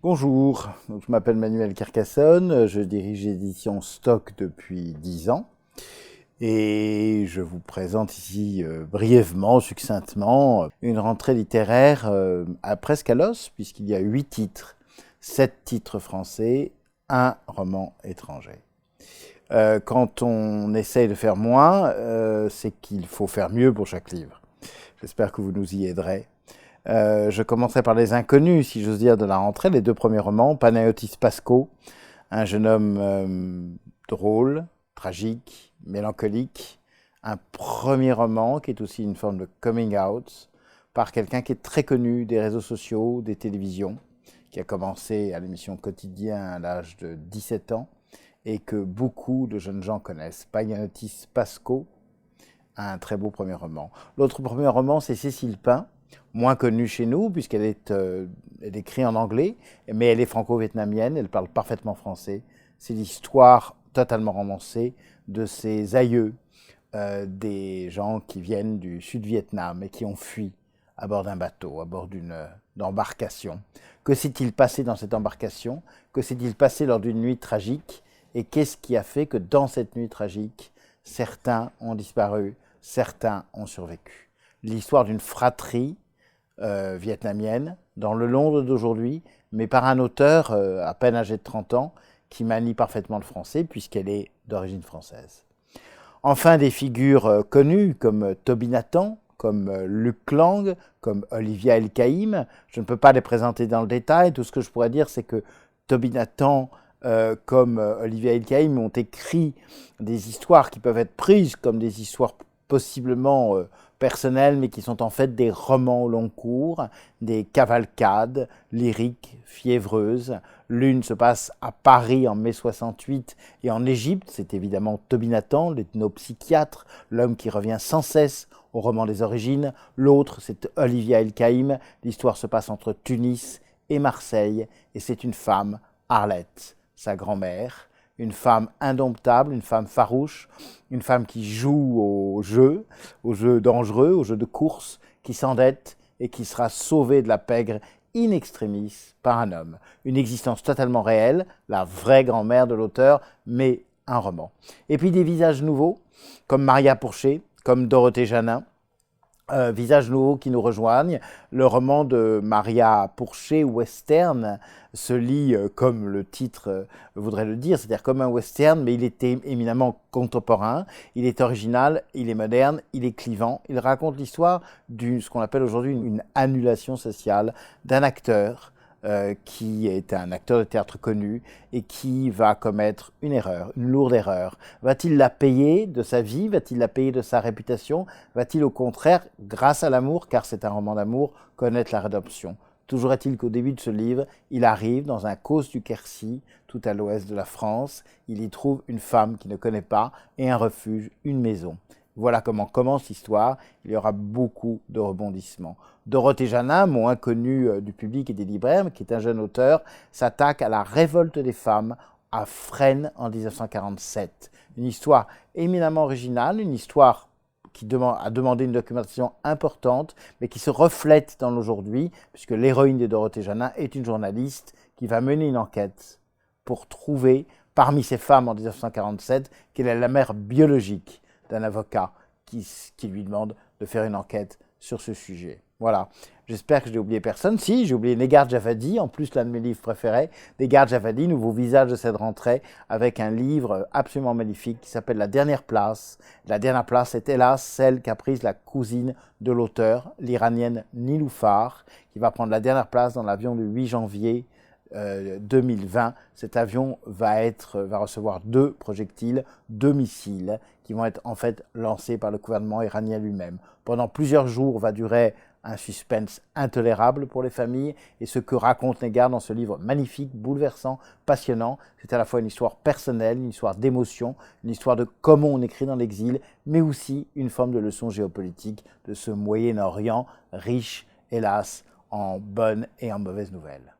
Bonjour, je m'appelle Manuel Carcassonne, je dirige l'édition Stock depuis 10 ans et je vous présente ici brièvement, succinctement, une rentrée littéraire presque à l'os puisqu'il y a 8 titres, 7 titres français, un roman étranger. Quand on essaye de faire moins, c'est qu'il faut faire mieux pour chaque livre. J'espère que vous nous y aiderez. Je commencerai par les inconnus, si j'ose dire, de la rentrée, les 2 premiers romans. Panayotis Pasco, un jeune homme drôle, tragique, mélancolique. Un premier roman qui est aussi une forme de coming out par quelqu'un qui est très connu des réseaux sociaux, des télévisions, qui a commencé à l'émission Quotidien à l'âge de 17 ans et que beaucoup de jeunes gens connaissent. Panayotis Pasco, un très beau premier roman. L'autre premier roman, c'est Cécile Pin, moins connue chez nous, puisqu'elle est écrite en anglais, mais elle est franco-vietnamienne, elle parle parfaitement français. C'est l'histoire totalement romancée de ses aïeux, des gens qui viennent du Sud-Vietnam et qui ont fui à bord d'un bateau, à bord d'une embarcation. Que s'est-il passé dans cette embarcation? Que s'est-il passé lors d'une nuit tragique? Et qu'est-ce qui a fait que dans cette nuit tragique, certains ont disparu, certains ont survécu? L'histoire d'une fratrie vietnamienne dans le Londres d'aujourd'hui, mais par un auteur à peine âgé de 30 ans qui manie parfaitement le français puisqu'elle est d'origine française. Enfin, des figures connues comme Toby Nathan, comme Luc Lang, comme Olivia El-Kaïm. Je ne peux pas les présenter dans le détail. Tout ce que je pourrais dire, c'est que Toby Nathan comme Olivia El-Kaïm ont écrit des histoires qui peuvent être prises comme des histoires possiblement personnelles, mais qui sont en fait des romans au long cours, des cavalcades lyriques, fiévreuses. L'une se passe à Paris en mai 68 et en Égypte, c'est évidemment Toby Nathan, l'ethnopsychiatre, l'homme qui revient sans cesse au roman des origines. L'autre, c'est Olivia El-Kaïm, l'histoire se passe entre Tunis et Marseille, et c'est une femme, Arlette, sa grand-mère, une femme indomptable, une femme farouche, une femme qui joue au jeu dangereux, au jeu de course, qui s'endette et qui sera sauvée de la pègre in extremis par un homme. Une existence totalement réelle, la vraie grand-mère de l'auteur, mais un roman. Et puis des visages nouveaux, comme Maria Pourchet, comme Dorothée Janin, visages nouveaux qui nous rejoignent. Le roman de Maria Pourchet, Western, se lit comme le titre voudrait le dire, c'est-à-dire comme un western, mais il est éminemment contemporain, il est original, il est moderne, il est clivant. Il raconte l'histoire de ce qu'on appelle aujourd'hui une annulation sociale d'un acteur qui est un acteur de théâtre connu et qui va commettre une erreur, une lourde erreur. Va-t-il la payer de sa vie? Va-t-il la payer de sa réputation? Va-t-il au contraire, grâce à l'amour, car c'est un roman d'amour, connaître la rédemption? Toujours est-il qu'au début de ce livre, il arrive dans un causse du Quercy, tout à l'ouest de la France. Il y trouve une femme qu'il ne connaît pas et un refuge, une maison. Voilà comment commence l'histoire. Il y aura beaucoup de rebondissements. Dorothée Janin, moins connue du public et des libraires, mais qui est un jeune auteur, s'attaque à la révolte des femmes à Fresnes en 1947. Une histoire éminemment originale, une histoire qui a demandé une documentation importante, mais qui se reflète dans l'aujourd'hui, puisque l'héroïne de Dorothée Janin est une journaliste qui va mener une enquête pour trouver, parmi ces femmes en 1947, quelle est la mère biologique d'un avocat qui lui demande de faire une enquête sur ce sujet. Voilà. J'espère que je n'ai oublié personne. Si, j'ai oublié Negar Javadi, en plus l'un de mes livres préférés. Negar Javadi, nouveau visage de cette rentrée, avec un livre absolument magnifique qui s'appelle La Dernière Place. La Dernière Place est hélas celle qu'a prise la cousine de l'auteur, l'Iranienne Niloufar, qui va prendre la dernière place dans l'avion du 8 janvier 2020. Cet avion va recevoir 2 projectiles, 2 missiles qui vont être en fait lancés par le gouvernement iranien lui-même. Pendant plusieurs jours va durer un suspense intolérable pour les familles, et ce que raconte Negar dans ce livre magnifique, bouleversant, passionnant, c'est à la fois une histoire personnelle, une histoire d'émotion, une histoire de comment on écrit dans l'exil, mais aussi une forme de leçon géopolitique de ce Moyen-Orient riche, hélas, en bonnes et en mauvaises nouvelles.